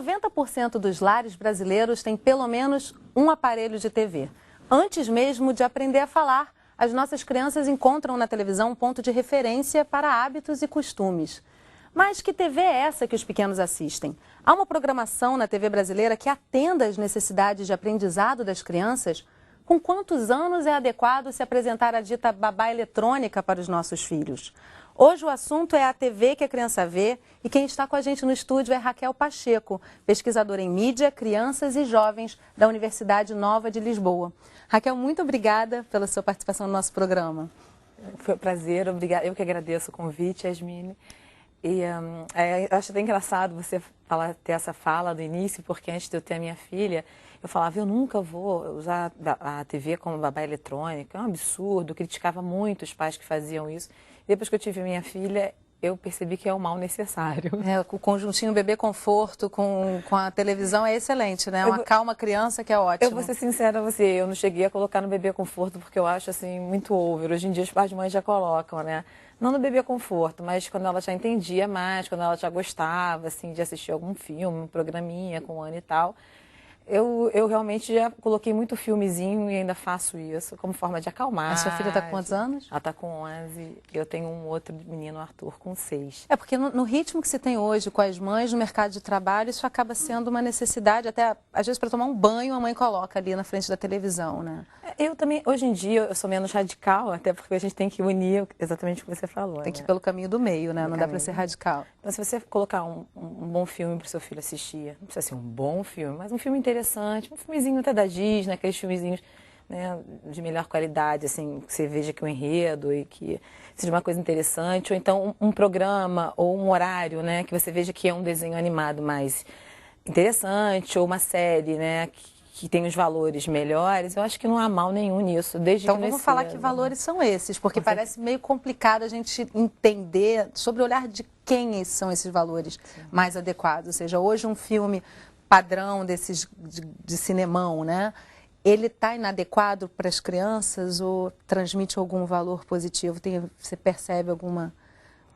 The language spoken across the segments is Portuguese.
90% dos lares brasileiros têm pelo menos um aparelho de TV. Antes mesmo de aprender a falar, as nossas crianças encontram na televisão um ponto de referência para hábitos e costumes. Mas que TV é essa que os pequenos assistem? Há uma programação na TV brasileira que atenda às necessidades de aprendizado das crianças? Com quantos anos é adequado se apresentar a dita babá eletrônica para os nossos filhos? Hoje o assunto é a TV que a criança vê e quem está com a gente no estúdio é Raquel Pacheco, pesquisadora em mídia, crianças e jovens da Universidade Nova de Lisboa. Raquel, muito obrigada pela sua participação no nosso programa. Foi um prazer, obrigada. Eu que agradeço o convite, Yasmine. E eu acho até engraçado você ter essa fala do início, porque antes de eu ter a minha filha, eu falava, eu nunca vou usar a TV como babá eletrônica, é um absurdo, eu criticava muito os pais que faziam isso. Depois que eu tive minha filha, eu percebi que é um mal necessário. O conjuntinho bebê conforto com a televisão é excelente, né? Uma calma criança que é ótimo. Eu vou ser sincera a você, eu não cheguei a colocar no bebê conforto porque eu acho assim muito over. Hoje em dia os pais de mãe já colocam, né? Não no bebê conforto, mas quando ela já entendia mais, quando ela já gostava assim de assistir algum filme, um programinha com o Ana e tal. Eu realmente já coloquei muito filmezinho e ainda faço isso como forma de acalmar. A sua filha está com quantos anos? Ela está com 11 e eu tenho um outro menino, Arthur, com 6. É porque no ritmo que se tem hoje com as mães no mercado de trabalho, isso acaba sendo uma necessidade, até às vezes para tomar um banho a mãe coloca ali na frente da televisão, né? Eu também, hoje em dia, eu sou menos radical, até porque a gente tem que unir exatamente o que você falou. Tem que ir pelo caminho do meio, né? Não dá para ser radical. Então, se você colocar um bom filme para o seu filho assistir, não precisa ser um bom filme, mas um filme interessante, um filmezinho até da Disney, aqueles filmezinhos, né, de melhor qualidade, assim, que você veja que o enredo e que seja uma coisa interessante, ou então um programa ou um horário, né, que você veja que é um desenho animado mais interessante, ou uma série, né, que tem os valores melhores, eu acho que não há mal nenhum nisso. Então vamos falar que valores são esses, porque parece meio complicado a gente entender sobre o olhar de quem são esses valores mais adequados. Ou seja, hoje um filme padrão desses de cinemão, né? Ele está inadequado para as crianças ou transmite algum valor positivo? Você percebe alguma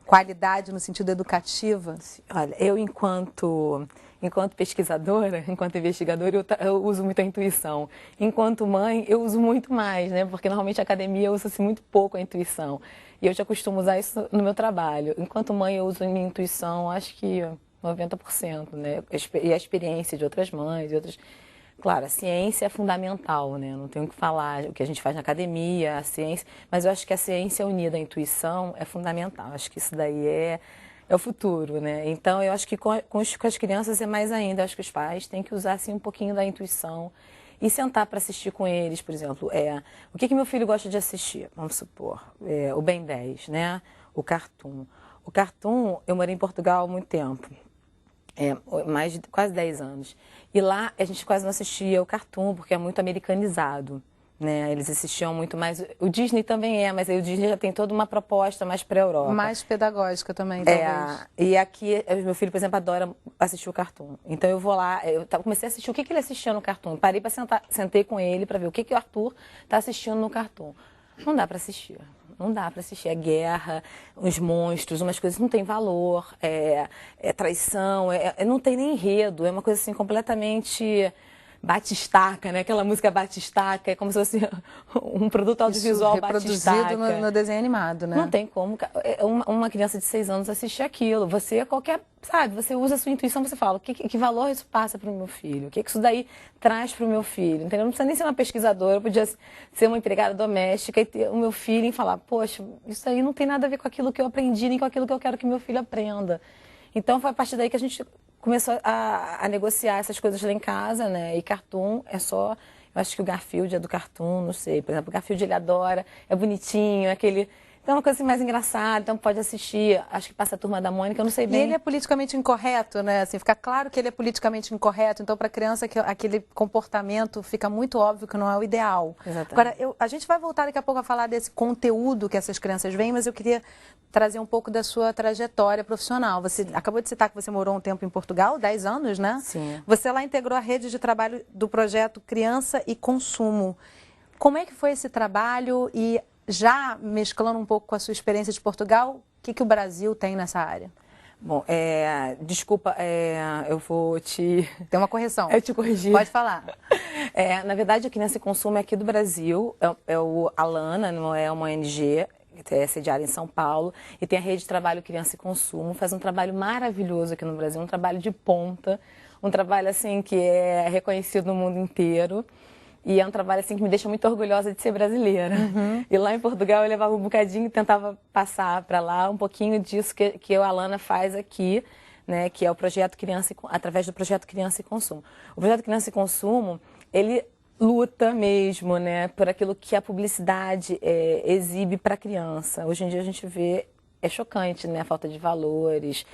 qualidade no sentido educativa? Olha, eu enquanto pesquisadora, enquanto investigadora, eu uso muito a intuição. Enquanto mãe, eu uso muito mais, né? Porque normalmente a academia usa-se muito pouco a intuição. E eu já costumo usar isso no meu trabalho. Enquanto mãe, eu uso a minha intuição, acho que 90%, né? E a experiência de outras mães, e outras... Claro, a ciência é fundamental, né? Não tenho o que falar, o que a gente faz na academia, a ciência, mas eu acho que a ciência unida à intuição é fundamental. Acho que isso daí é o futuro, né? Então, eu acho que com as crianças é mais ainda. Eu acho que os pais têm que usar, assim, um pouquinho da intuição e sentar para assistir com eles, por exemplo. O que meu filho gosta de assistir? Vamos supor, o Ben 10, né? O Cartoon. O Cartoon, eu morei em Portugal há muito tempo. Mais de quase 10 anos. E lá a gente quase não assistia o Cartoon, porque é muito americanizado, né? Eles assistiam muito mais... O Disney também mas aí o Disney já tem toda uma proposta mais para a Europa. Mais pedagógica também, talvez. E aqui, meu filho, por exemplo, adora assistir o Cartoon. Então eu vou lá, comecei a assistir o que ele assistia no Cartoon. Parei para sentei com ele para ver o que o Arthur está assistindo no Cartoon. Não dá para assistir. Não dá para assistir. É guerra, uns monstros, umas coisas que não tem valor, traição, não tem nem enredo. É uma coisa assim completamente batistaca, né? Aquela música batistaca, é como se fosse um produto audiovisual reproduzido no desenho animado, né? Não tem como uma criança de 6 anos assistir aquilo. Você você usa a sua intuição, você fala, que valor isso passa para o meu filho? O que isso daí traz para o meu filho? Entendeu? Não precisa nem ser uma pesquisadora, eu podia ser uma empregada doméstica e ter o meu filho e falar, poxa, isso aí não tem nada a ver com aquilo que eu aprendi, nem com aquilo que eu quero que meu filho aprenda. Então foi a partir daí que a gente começou a negociar essas coisas lá em casa, né? E Cartoon é só... Eu acho que o Garfield é do Cartoon, não sei. Por exemplo, o Garfield ele adora, é bonitinho, é aquele... Então é uma coisa assim mais engraçada, então pode assistir. Acho que passa a Turma da Mônica, eu não sei bem. E ele é politicamente incorreto, né? Assim, fica claro que ele é politicamente incorreto. Então, para a criança, aquele comportamento fica muito óbvio que não é o ideal. Exatamente. Agora, a gente vai voltar daqui a pouco a falar desse conteúdo que essas crianças veem, mas eu queria trazer um pouco da sua trajetória profissional. Você acabou de citar que você morou um tempo em Portugal, 10 anos, né? Sim. Você lá integrou a rede de trabalho do projeto Criança e Consumo. Como é que foi esse trabalho e... Já mesclando um pouco com a sua experiência de Portugal, o que o Brasil tem nessa área? Bom, desculpa, eu vou te... Tem uma correção. Eu te corrigi. Pode falar. Na verdade, a Criança em Consumo é aqui do Brasil, é o Alana, não é uma ONG, é sediada em São Paulo, e tem a Rede de Trabalho Criança e Consumo, faz um trabalho maravilhoso aqui no Brasil, um trabalho de ponta, um trabalho assim que é reconhecido no mundo inteiro. E é um trabalho assim que me deixa muito orgulhosa de ser brasileira. Uhum. E lá em Portugal eu levava um bocadinho e tentava passar para lá um pouquinho disso que a Alana faz aqui, né, que é o projeto através do projeto Criança e Consumo. O projeto Criança e Consumo, ele luta mesmo, né, por aquilo que a publicidade exibe para a criança. Hoje em dia a gente vê, é chocante, né, a falta de valores,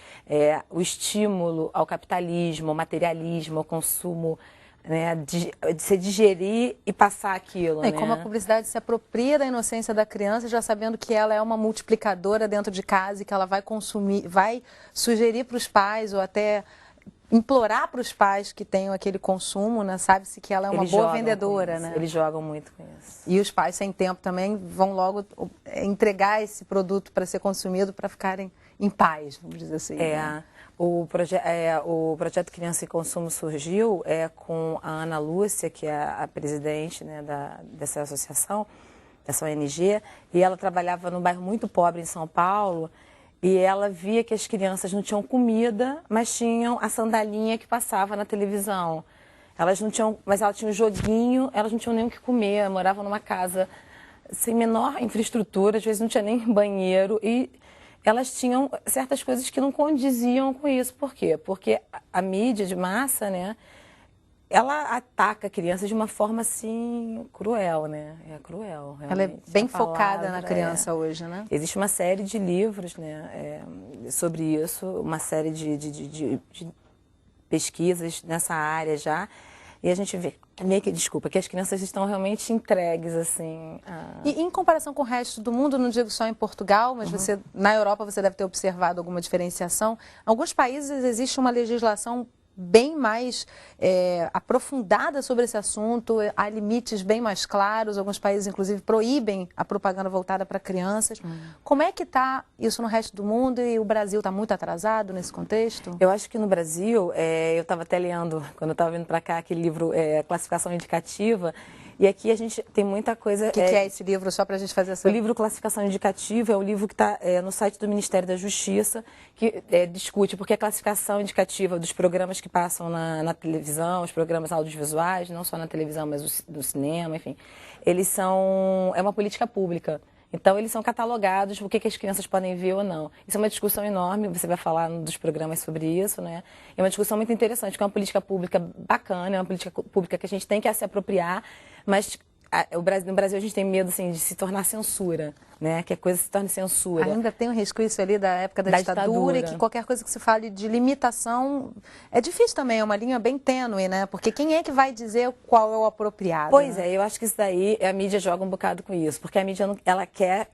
o estímulo ao capitalismo, ao materialismo, ao consumo, né, de se digerir e passar aquilo. E né? como a publicidade se apropria da inocência da criança, já sabendo que ela é uma multiplicadora dentro de casa e que ela vai consumir, vai sugerir para os pais ou até implorar para os pais que tenham aquele consumo, né? Sabe-se que ela é uma boa vendedora, né? Eles jogam muito com isso. E os pais, sem tempo também, vão logo entregar esse produto para ser consumido para ficarem em paz, vamos dizer assim. Né? O projeto Criança e Consumo surgiu com a Ana Lúcia, que é a presidente, né, dessa associação, dessa ONG, e ela trabalhava num bairro muito pobre em São Paulo, e ela via que as crianças não tinham comida, mas tinham a sandalinha que passava na televisão. Elas não tinham, mas elas tinham um joguinho, elas não tinham nem o que comer, moravam numa casa sem menor infraestrutura, às vezes não tinha nem banheiro, e elas tinham certas coisas que não condiziam com isso. Por quê? Porque a mídia de massa, né, ela ataca crianças de uma forma, assim, cruel, né? É cruel, realmente. Ela é bem focada na criança hoje, né? Existe uma série de livros, né, sobre isso, uma série de pesquisas nessa área já. E a gente vê, que as crianças estão realmente entregues, assim. E em comparação com o resto do mundo, não digo só em Portugal, mas na Europa você deve ter observado alguma diferenciação. Em alguns países existe uma legislação bem mais aprofundada sobre esse assunto, há limites bem mais claros, alguns países inclusive proíbem a propaganda voltada para crianças. Como é que está isso no resto do mundo e o Brasil está muito atrasado nesse contexto? Eu acho que no Brasil, eu estava até lendo, quando eu estava vindo para cá, aquele livro Classificação Indicativa, e aqui a gente tem muita coisa... O que é esse livro, só para a gente fazer essa... O livro Classificação Indicativa é o livro que está no site do Ministério da Justiça, que discute porque a classificação indicativa dos programas que passam na televisão, os programas audiovisuais, não só na televisão, mas do cinema, enfim, eles são... é uma política pública. Então, eles são catalogados, o que as crianças podem ver ou não. Isso é uma discussão enorme, você vai falar dos programas sobre isso, né? É uma discussão muito interessante, que é uma política pública bacana, é uma política pública que a gente tem que se apropriar, mas no Brasil a gente tem medo, assim, de se tornar censura, né? Que a coisa se torne censura. Ainda tem um resquício ali da época da ditadura e que qualquer coisa que se fale de limitação é difícil também, é uma linha bem tênue, né? Porque quem é que vai dizer qual é o apropriado? Pois né? eu acho que isso daí, a mídia joga um bocado com isso, porque a mídia, ela quer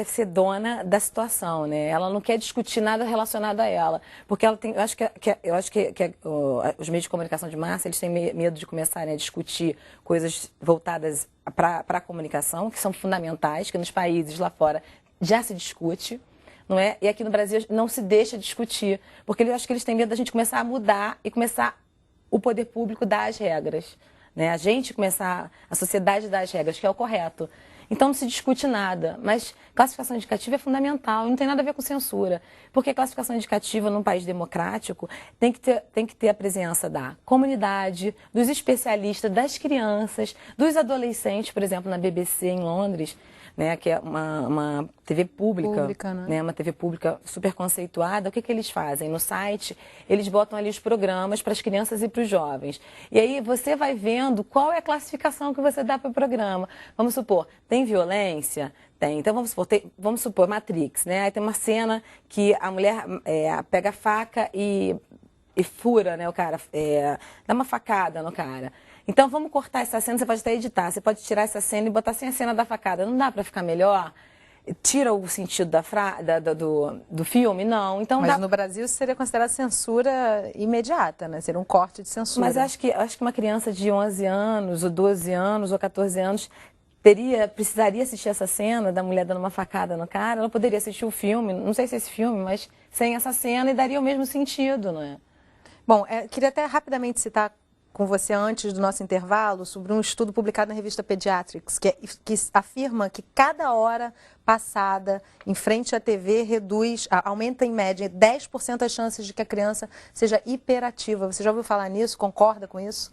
ser dona da situação, né? Ela não quer discutir nada relacionado a ela, porque ela tem, eu acho que os meios de comunicação de massa, eles têm medo de começarem a discutir coisas voltadas para a comunicação, que são fundamentais, que nos países lá fora já se discute, não é? E aqui no Brasil não se deixa discutir, porque eu acho que eles têm medo da gente começar a mudar e começar o poder público dar as regras, né? A gente começar, a sociedade dar as regras, que é o correto. Então não se discute nada, mas classificação indicativa é fundamental, não tem nada a ver com censura, porque classificação indicativa num país democrático tem que ter a presença da comunidade, dos especialistas, das crianças, dos adolescentes, por exemplo, na BBC em Londres, né, que é uma TV pública, né, uma TV pública super conceituada. O que eles fazem? No site, eles botam ali os programas para as crianças e para os jovens. E aí você vai vendo qual é a classificação que você dá para o programa. Vamos supor, tem violência? Tem. Então vamos supor Matrix, né? Aí tem uma cena que a mulher pega a faca e fura, né, o cara, dá uma facada no cara. Então vamos cortar essa cena, você pode até editar, você pode tirar essa cena e botar sem a cena da facada. Não dá para ficar melhor? Tira o sentido do filme? Não. Então, mas no Brasil isso seria considerado censura imediata, né? Seria um corte de censura. Mas acho que uma criança de 11 anos, ou 12 anos, ou 14 anos, precisaria assistir essa cena da mulher dando uma facada no cara, ela poderia assistir o filme, não sei se é esse filme, mas sem essa cena e daria o mesmo sentido, não é? Bom, queria até rapidamente citar com você antes do nosso intervalo sobre um estudo publicado na revista Pediatrics, que afirma que cada hora passada em frente à TV aumenta em média 10% as chances de que a criança seja hiperativa. Você já ouviu falar nisso? Concorda com isso?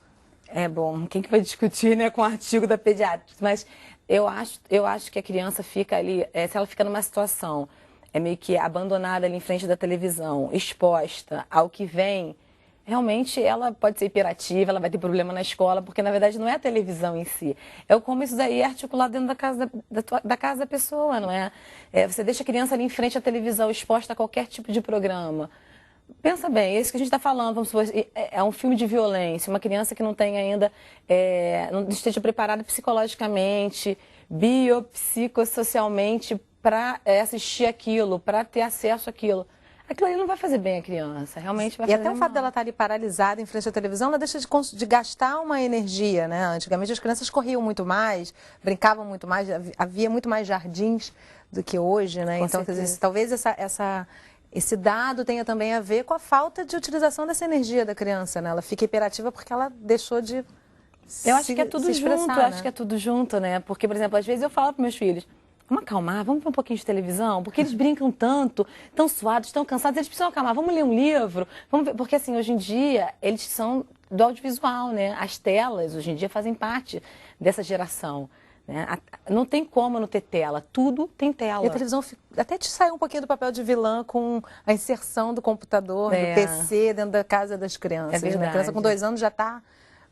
É bom, quem que vai discutir, né, com o artigo da Pediatrics? Mas eu acho que a criança fica ali, se ela fica numa situação meio que abandonada ali em frente da televisão, exposta ao que vem, realmente ela pode ser hiperativa, ela vai ter problema na escola, porque na verdade não é a televisão em si. É como isso daí é articulado dentro da casa da pessoa, não é? Você deixa a criança ali em frente à televisão, exposta a qualquer tipo de programa. Pensa bem, é isso que a gente está falando, vamos supor, é um filme de violência, uma criança que não tem ainda, não esteja preparada psicologicamente, biopsicossocialmente para assistir aquilo, para ter acesso àquilo. Aquilo ali não vai fazer bem à criança, realmente vai fazer até o fato dela estar ali paralisada em frente à televisão, ela deixa de gastar uma energia, né? Antigamente as crianças corriam muito mais, brincavam muito mais, havia muito mais jardins do que hoje, né? Então, quer dizer, talvez esse dado tenha também a ver com a falta de utilização dessa energia da criança, né? Ela fica hiperativa porque ela deixou de Eu acho que é tudo junto, né? acho que é tudo junto, né? Porque, por exemplo, às vezes eu falo para meus filhos, vamos acalmar, vamos ver um pouquinho de televisão, porque eles brincam tanto, tão suados, tão cansados, eles precisam acalmar, vamos ler um livro, vamos ver, porque assim, hoje em dia, eles são do audiovisual, né? As telas, hoje em dia, fazem parte dessa geração, né? Não tem como não ter tela, tudo tem tela. E a televisão até te sai um pouquinho do papel de vilã com a inserção do computador, do PC dentro da casa das crianças. É verdade. Né? A criança com 2 anos já está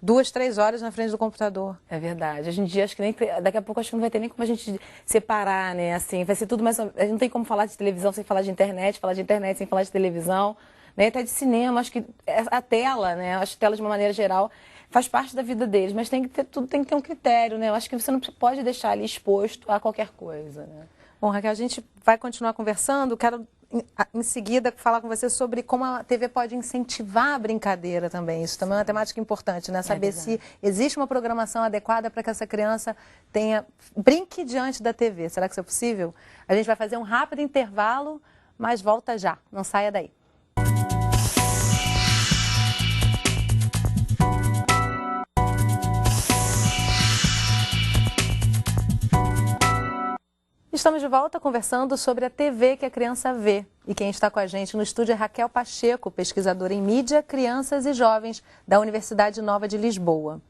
2, 3 horas na frente do computador. É verdade. Hoje em dia, acho que daqui a pouco acho que não vai ter nem como a gente separar, né? Assim, vai ser tudo mais... Não tem como falar de televisão sem falar de internet sem falar de televisão, né? Até de cinema, acho que a tela, né? Acho que a tela, de uma maneira geral, faz parte da vida deles, mas tudo tem que ter um critério, né? Eu acho que você não pode deixar ali exposto a qualquer coisa, né? Bom, Raquel, a gente vai continuar conversando. Quero, em seguida, falar com você sobre como a TV pode incentivar a brincadeira também. Isso também é uma temática importante, né? Saber se existe uma programação adequada para que essa criança brinque diante da TV. Será que isso é possível? A gente vai fazer um rápido intervalo, mas volta já. Não saia daí. Estamos de volta conversando sobre a TV que a criança vê. E quem está com a gente no estúdio é Raquel Pacheco, pesquisadora em mídia, crianças e jovens da Universidade Nova de Lisboa.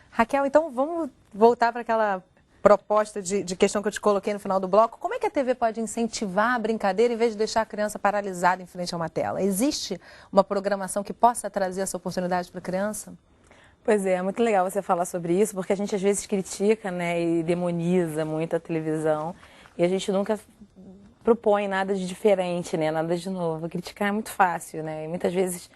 Raquel, então vamos voltar para aquela proposta de questão que eu te coloquei no final do bloco. Como é que a TV pode incentivar a brincadeira em vez de deixar a criança paralisada em frente a uma tela? Existe uma programação que possa trazer essa oportunidade para a criança? Pois é muito legal você falar sobre isso, porque a gente às vezes critica, né, e demoniza muito a televisão. E a gente nunca propõe nada de diferente, né? Nada de novo. Criticar é muito fácil, né? E muitas vezes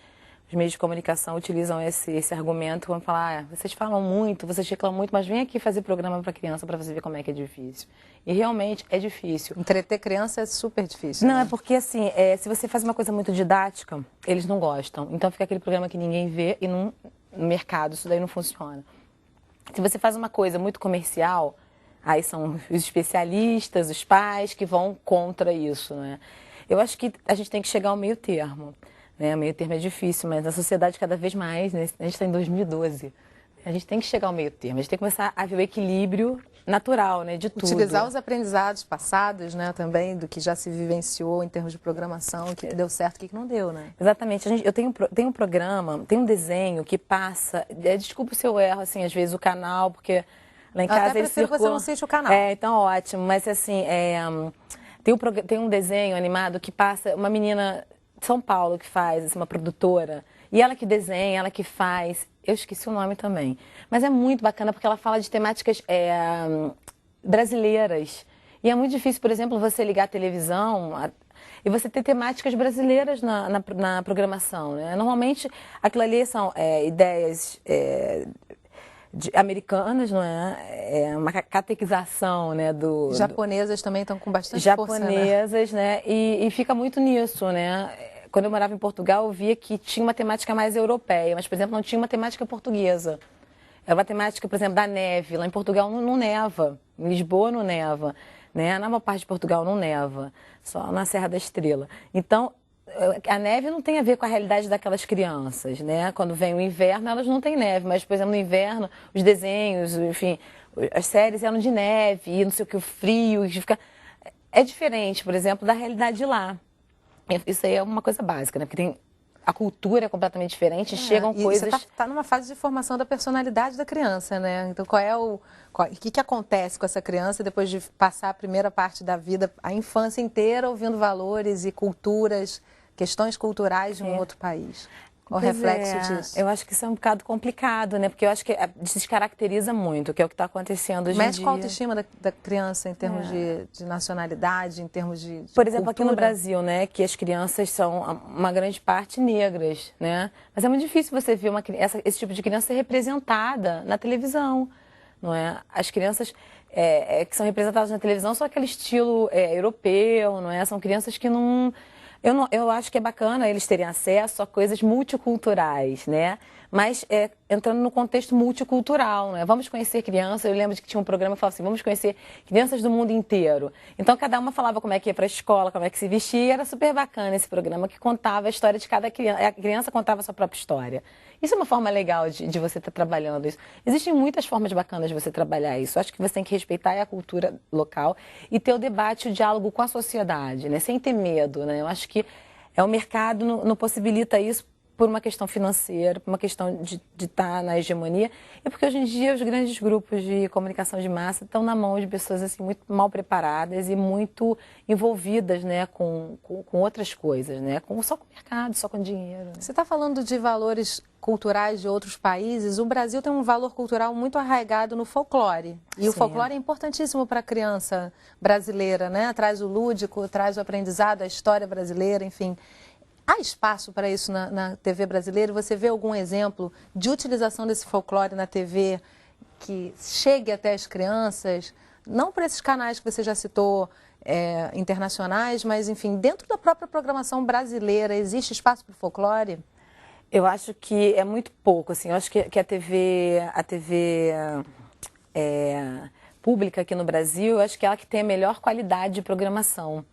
os meios de comunicação utilizam esse argumento quando falam, vocês falam muito, vocês reclamam muito, mas vem aqui fazer programa para criança para você ver como é que é difícil. E realmente é difícil. Entreter criança é super difícil. Não, né? é porque assim, se você faz uma coisa muito didática, eles não gostam. Então fica aquele programa que ninguém vê e no mercado isso daí não funciona. Se você faz uma coisa muito comercial, aí são os especialistas, os pais que vão contra isso, né? Eu acho que a gente tem que chegar ao meio termo, né? O meio termo é difícil, mas a sociedade cada vez mais, né? A gente está em 2012, a gente tem que chegar ao meio termo, a gente tem que começar a ver o equilíbrio natural, né, de tudo. Utilizar os aprendizados passados, né, também, do que já se vivenciou em termos de programação, o que deu certo e o que não deu, né? Exatamente. Eu tenho um programa, tem um desenho que passa, desculpa se eu erro, assim, às vezes o canal, porque... Lá em casa, eu até prefiro que você não cite o canal. Então ótimo, mas assim, tem um desenho animado que passa, uma menina de São Paulo que faz, assim, uma produtora, e ela que desenha, ela que faz, eu esqueci o nome também, mas é muito bacana porque ela fala de temáticas brasileiras, e é muito difícil, por exemplo, você ligar a televisão e você ter temáticas brasileiras na programação, né? Normalmente, aquilo ali são ideias... americanas, não é? É uma catequização, né? Japonesas também estão com bastante japonesas, força, né? E fica muito nisso, né? Quando eu morava em Portugal, eu via que tinha uma temática mais europeia, mas, por exemplo, não tinha uma temática portuguesa. A matemática, por exemplo, da neve. Lá em Portugal não neva, em Lisboa não neva, né? Na maior parte de Portugal não neva, só na Serra da Estrela. Então, a neve não tem a ver com a realidade daquelas crianças, né? Quando vem o inverno, elas não têm neve, mas, por exemplo, no inverno, os desenhos, enfim, as séries eram de neve, e não sei o que, o frio, fica... É diferente, por exemplo, da realidade de lá. Isso aí é uma coisa básica, né? Porque tem... A cultura é completamente diferente, chegam coisas... Você está numa fase de formação da personalidade da criança, né? Então, o que acontece com essa criança depois de passar a primeira parte da vida, a infância inteira, ouvindo valores e culturas, questões culturais de um outro país? O reflexo disso. Eu acho que isso é um bocado complicado, né? Porque eu acho que descaracteriza muito, que é o que está acontecendo hoje em dia. Mexe com a autoestima da criança em termos de nacionalidade, em termos de Por exemplo, cultura. aqui no Brasil, né? Que as crianças são, uma grande parte, negras, né? Mas é muito difícil você ver esse tipo de criança ser representada na televisão, não é? As crianças que são representadas na televisão são aquele estilo europeu, não é? São crianças que não... Eu acho que é bacana eles terem acesso a coisas multiculturais, né? Mas entrando no contexto multicultural, né? Vamos conhecer crianças. Eu lembro de que tinha um programa que falava assim, vamos conhecer crianças do mundo inteiro. Então, cada uma falava como é que ia para a escola, como é que se vestia. E era super bacana esse programa que contava a história de cada criança. A criança contava a sua própria história. Isso é uma forma legal de você estar trabalhando isso. Existem muitas formas bacanas de você trabalhar isso. Eu acho que você tem que respeitar a cultura local e ter o debate, o diálogo com a sociedade, né? Sem ter medo, né? Eu acho que o mercado não possibilita isso por uma questão financeira, por uma questão de estar na hegemonia, e porque hoje em dia os grandes grupos de comunicação de massa estão na mão de pessoas assim, muito mal preparadas e muito envolvidas, né, com outras coisas, né, só com o mercado, só com dinheiro. Né? Você está falando de valores culturais de outros países. O Brasil tem um valor cultural muito arraigado no folclore. E Sim. O folclore é importantíssimo para a criança brasileira, né? Traz o lúdico, traz o aprendizado, a história brasileira, enfim. Há espaço para isso na TV brasileira? Você vê algum exemplo de utilização desse folclore na TV que chegue até as crianças? Não por esses canais que você já citou, internacionais, mas, enfim, dentro da própria programação brasileira, existe espaço para o folclore? Eu acho que é muito pouco, assim. Eu acho que a TV pública aqui no Brasil, eu acho que é ela que tem a melhor qualidade de programação.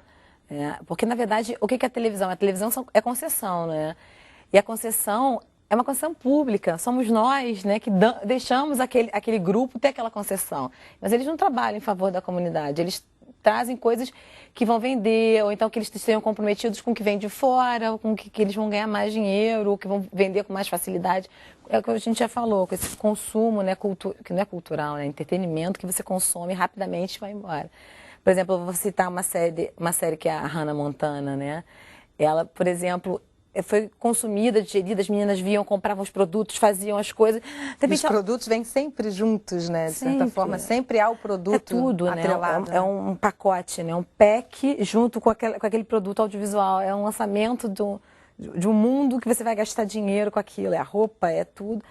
Porque, na verdade, o que é a televisão? A televisão é concessão, né? E a concessão é uma concessão pública. Somos nós, né, que deixamos aquele grupo ter aquela concessão. Mas eles não trabalham em favor da comunidade. Eles trazem coisas que vão vender, ou então que eles estejam comprometidos com o que vem de fora, ou com que eles vão ganhar mais dinheiro, ou que vão vender com mais facilidade. É o que a gente já falou, com esse consumo, né, que não é cultural, né, entretenimento, que você consome rapidamente e vai embora. Por exemplo, eu vou citar uma série que é a Hannah Montana, né? Ela, por exemplo, foi consumida, digerida, as meninas viam, compravam os produtos, faziam as coisas. Os produtos vêm sempre juntos, né? De certa forma, sempre há o produto atrelado. Né? É um pacote, né? Um pack junto com aquele produto audiovisual. É um lançamento de um mundo que você vai gastar dinheiro com aquilo. É a roupa, é tudo.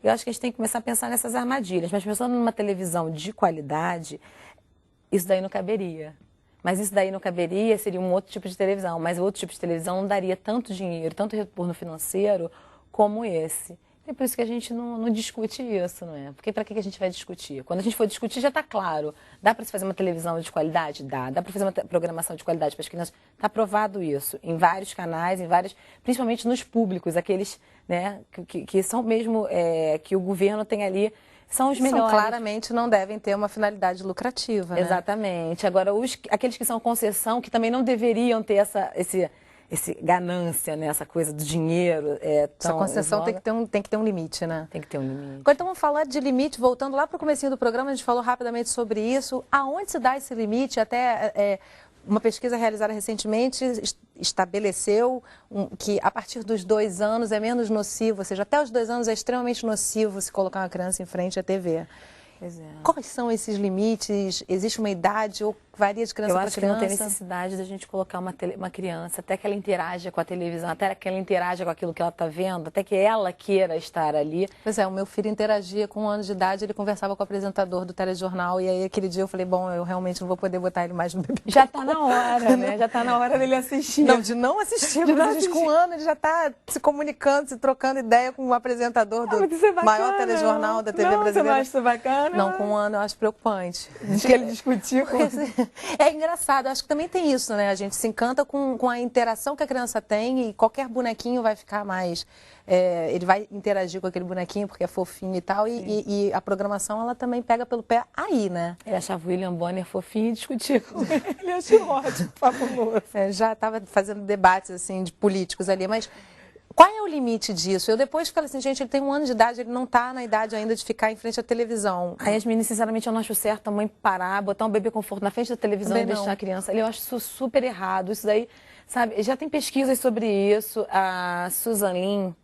Eu acho que a gente tem que começar a pensar nessas armadilhas. Mas pensando numa televisão de qualidade, isso daí não caberia. Mas isso daí não caberia, seria um outro tipo de televisão. Mas o outro tipo de televisão não daria tanto dinheiro, tanto retorno financeiro como esse. E por isso que a gente não discute isso, não é? Porque para que a gente vai discutir? Quando a gente for discutir já está claro. Dá para se fazer uma televisão de qualidade? Dá. Dá para fazer uma programação de qualidade para as crianças? Está provado isso. Em vários canais, principalmente nos públicos, aqueles, né, que são mesmo, que o governo tem ali, são os melhores. Claramente não devem ter uma finalidade lucrativa, né? Exatamente. Agora, aqueles que são concessão, que também não deveriam ter esse ganância, né? Essa coisa do dinheiro. Essa concessão tem que ter um limite, né? Tem que ter um limite. Agora, então, vamos falar de limite, voltando lá para o comecinho do programa, a gente falou rapidamente sobre isso. Aonde se dá esse limite? Até uma pesquisa realizada recentemente estabeleceu que a partir dos 2 anos é menos nocivo, ou seja, até os 2 anos é extremamente nocivo se colocar uma criança em frente à TV. Quais são esses limites? Existe uma idade? Ou varia de criança para criança? Eu acho que não tem necessidade da gente colocar uma criança, até que ela interaja com a televisão, até que ela interaja com aquilo que ela está vendo, até que ela queira estar ali. Pois é, o meu filho interagia com 1 ano de idade, ele conversava com o apresentador do telejornal, e aí aquele dia eu falei, bom, eu realmente não vou poder botar ele mais no bebê. Já está na hora, né? Já está na hora dele assistir. Não, de não assistir, porque a gente com 1 ano ele já está se comunicando, se trocando ideia com o apresentador do maior telejornal da TV brasileira. Você não acha isso bacana? Não, com 1 ano eu acho preocupante. Diz que ele discutiu com... É engraçado, acho que também tem isso, né? A gente se encanta com a interação que a criança tem e qualquer bonequinho vai ficar mais... ele vai interagir com aquele bonequinho porque é fofinho e tal. E a programação, ela também pega pelo pé aí, né? Ele achava o William Bonner fofinho e discutia com ele. Ele achou ótimo, fabuloso. Já estava fazendo debates, assim, de políticos ali, mas... Qual é o limite disso? Eu depois falei assim, gente, ele tem 1 ano de idade, ele não está na idade ainda de ficar em frente à televisão. Aí, Yasmine, sinceramente, eu não acho certo a mãe parar, botar um bebê conforto na frente da televisão Também e deixar não. a criança. Eu acho isso super errado. Isso daí, sabe, já tem pesquisas sobre isso. A Susan Lin,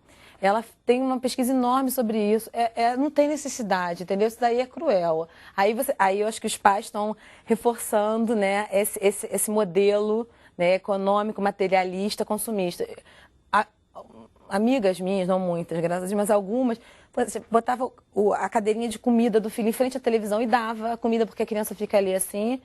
ela tem uma pesquisa enorme sobre isso. Não tem necessidade, entendeu? Isso daí é cruel. Aí eu acho que os pais estão reforçando, né, esse modelo, né, econômico, materialista, consumista. Amigas minhas, não muitas, graças a Deus, mas algumas, botava a cadeirinha de comida do filho em frente à televisão e dava a comida, porque a criança fica ali assim,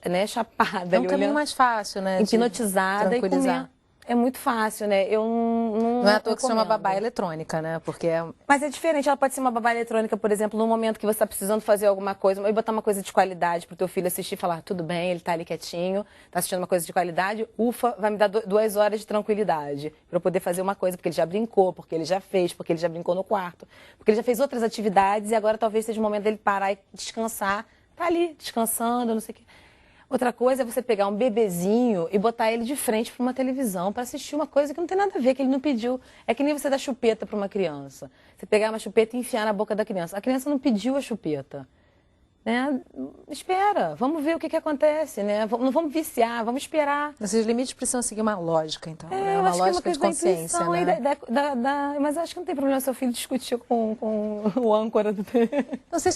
né, chapada. É um caminho mais fácil, né? Hipnotizada e comendo. É muito fácil, né? Eu não é à toa que se chama babá eletrônica, né? Porque Mas é diferente, ela pode ser uma babá eletrônica, por exemplo, no momento que você está precisando fazer alguma coisa, e botar uma coisa de qualidade para o teu filho assistir e falar, tudo bem, ele está ali quietinho, está assistindo uma coisa de qualidade, ufa, vai me dar 2 horas de tranquilidade para eu poder fazer uma coisa, porque ele já brincou, porque ele já fez, porque ele já brincou no quarto, porque ele já fez outras atividades e agora talvez seja o momento dele parar e descansar. Tá ali, descansando, não sei o quê. Outra coisa é você pegar um bebezinho e botar ele de frente para uma televisão para assistir uma coisa que não tem nada a ver, que ele não pediu. É que nem você dar chupeta para uma criança. Você pegar uma chupeta e enfiar na boca da criança. A criança não pediu a chupeta. Né? Espera, vamos ver o que acontece, né? Não vamos viciar, vamos esperar. Esses limites precisam seguir uma lógica, então, né? Uma lógica de consciência, né? Mas acho que não tem problema seu filho discutir com o âncora do Então, você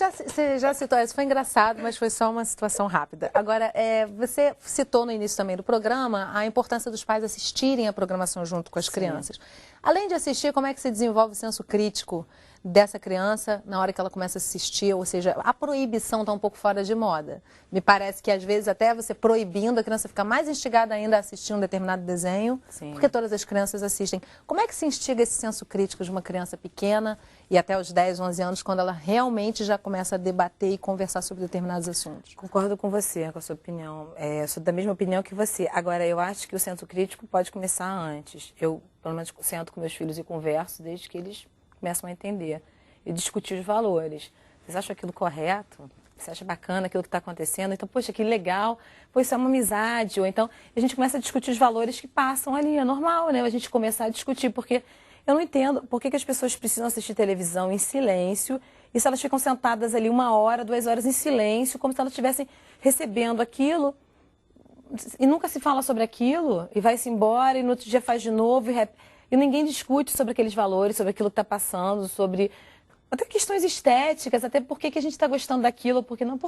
já citou, isso foi engraçado, mas foi só uma situação rápida. Agora, você citou no início também do programa a importância dos pais assistirem a programação junto com as crianças. Além de assistir, como é que se desenvolve o senso crítico dessa criança na hora que ela começa a assistir? Ou seja, a proibição está um pouco fora de moda. Me parece que às vezes até você proibindo, a criança fica mais instigada ainda a assistir um determinado desenho, porque todas as crianças assistem. Como é que se instiga esse senso crítico de uma criança pequena e até os 10, 11 anos, quando ela realmente já começa a debater e conversar sobre determinados assuntos? Concordo com você, com a sua opinião. Sou da mesma opinião que você. Agora, eu acho que o senso crítico pode começar antes. Eu, pelo menos, sento com meus filhos e converso desde que eles começam a entender e discutir os valores. Vocês acham aquilo correto? Você acha bacana aquilo que está acontecendo? Então, poxa, que legal. Pois isso é uma amizade. Ou então, a gente começa a discutir os valores que passam ali. É normal, né? A gente começar a discutir, porque eu não entendo por que as pessoas precisam assistir televisão em silêncio e se elas ficam sentadas ali 1 hora, 2 horas em silêncio, como se elas estivessem recebendo aquilo e nunca se fala sobre aquilo e vai-se embora e no outro dia faz de novo e ninguém discute sobre aqueles valores, sobre aquilo que está passando, sobre até questões estéticas, até por que a gente está gostando daquilo, por que não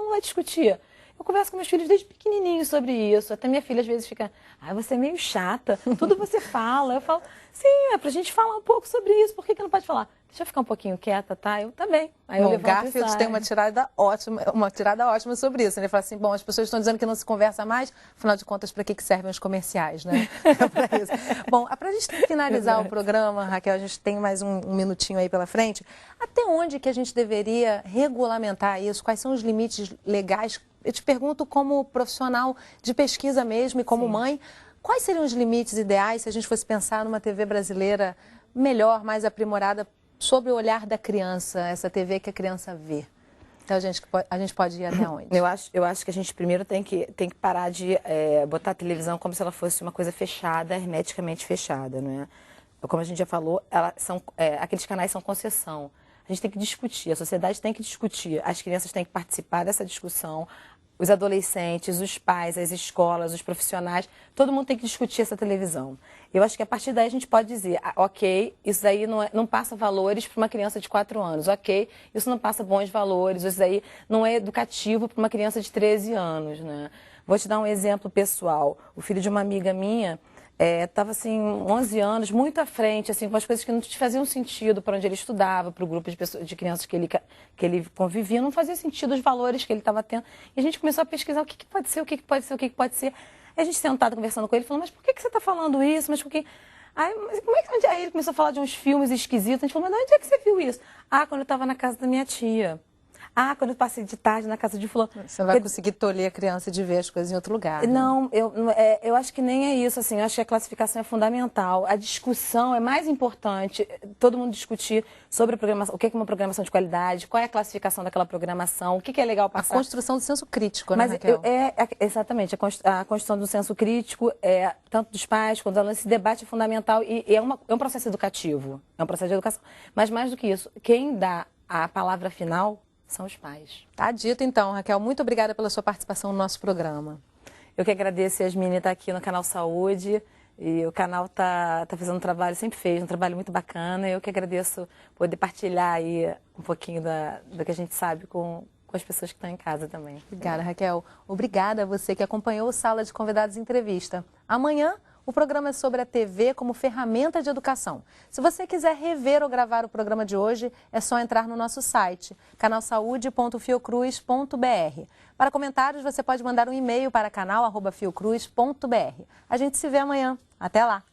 vai discutir? Eu converso com meus filhos desde pequenininhos sobre isso. Até minha filha às vezes fica, você é meio chata, tudo você fala. Eu falo, sim, é pra gente falar um pouco sobre isso, por que não pode falar? Deixa eu ficar um pouquinho quieta, tá? Eu também. Aí eu o Garfield tem uma tirada ótima sobre isso. Ele fala assim, bom, as pessoas estão dizendo que não se conversa mais, afinal de contas, para que servem os comerciais, né? É pra isso. Bom, para a gente finalizar o programa, Raquel, a gente tem mais um minutinho aí pela frente. Até onde que a gente deveria regulamentar isso? Quais são os limites legais? Eu te pergunto como profissional de pesquisa mesmo e como mãe, quais seriam os limites ideais se a gente fosse pensar numa TV brasileira melhor, mais aprimorada, sobre o olhar da criança, essa TV que a criança vê? Então, a gente pode ir até onde? Eu acho que a gente primeiro tem que parar de botar a televisão como se ela fosse uma coisa fechada, hermeticamente fechada, não é? Como a gente já falou, aqueles canais são concessão. A gente tem que discutir, a sociedade tem que discutir, as crianças têm que participar dessa discussão, os adolescentes, os pais, as escolas, os profissionais, todo mundo tem que discutir essa televisão. Eu acho que a partir daí a gente pode dizer, ok, isso daí não passa valores para uma criança de 4 anos, ok, isso não passa bons valores, isso daí não é educativo para uma criança de 13 anos, né? Vou te dar um exemplo pessoal. O filho de uma amiga minha estava assim, 11 anos, muito à frente, assim, com as coisas que não faziam sentido para onde ele estudava, para o grupo de, pessoas, de crianças que ele convivia, não fazia sentido os valores que ele estava tendo. E a gente começou a pesquisar o que pode ser, o que pode ser, o que pode ser. Aí a gente sentado conversando com ele, falando, mas por que você está falando isso? Mas por que... Aí, mas como é que... Aí ele começou a falar de uns filmes esquisitos, a gente falou, mas onde é que você viu isso? Ah, quando eu estava na casa da minha tia. Ah, quando eu passei de tarde na casa de fulano. Você não vai conseguir tolher a criança de ver as coisas em outro lugar, né? Não, eu acho que nem é isso, assim, eu acho que a classificação é fundamental, a discussão é mais importante, todo mundo discutir sobre a programação, o que é uma programação de qualidade, qual é a classificação daquela programação, o que é legal passar. A construção do senso crítico, né, Mas Raquel? Exatamente, a construção do senso crítico, tanto dos pais quanto dos alunos, esse debate é fundamental e é um processo educativo, é um processo de educação. Mas mais do que isso, quem dá a palavra final são os pais. Tá dito então, Raquel. Muito obrigada pela sua participação no nosso programa. Eu que agradeço, Yasmine, estar aqui no Canal Saúde. E o canal tá fazendo um trabalho, sempre fez, um trabalho muito bacana. Eu que agradeço poder partilhar aí um pouquinho do que a gente sabe com as pessoas que estão em casa também. Obrigada, Raquel. Obrigada a você que acompanhou o Sala de Convidados Entrevista. Amanhã, o programa é sobre a TV como ferramenta de educação. Se você quiser rever ou gravar o programa de hoje, é só entrar no nosso site, canalsaude.fiocruz.br. Para comentários, você pode mandar um e-mail para canal@fiocruz.br. A gente se vê amanhã. Até lá!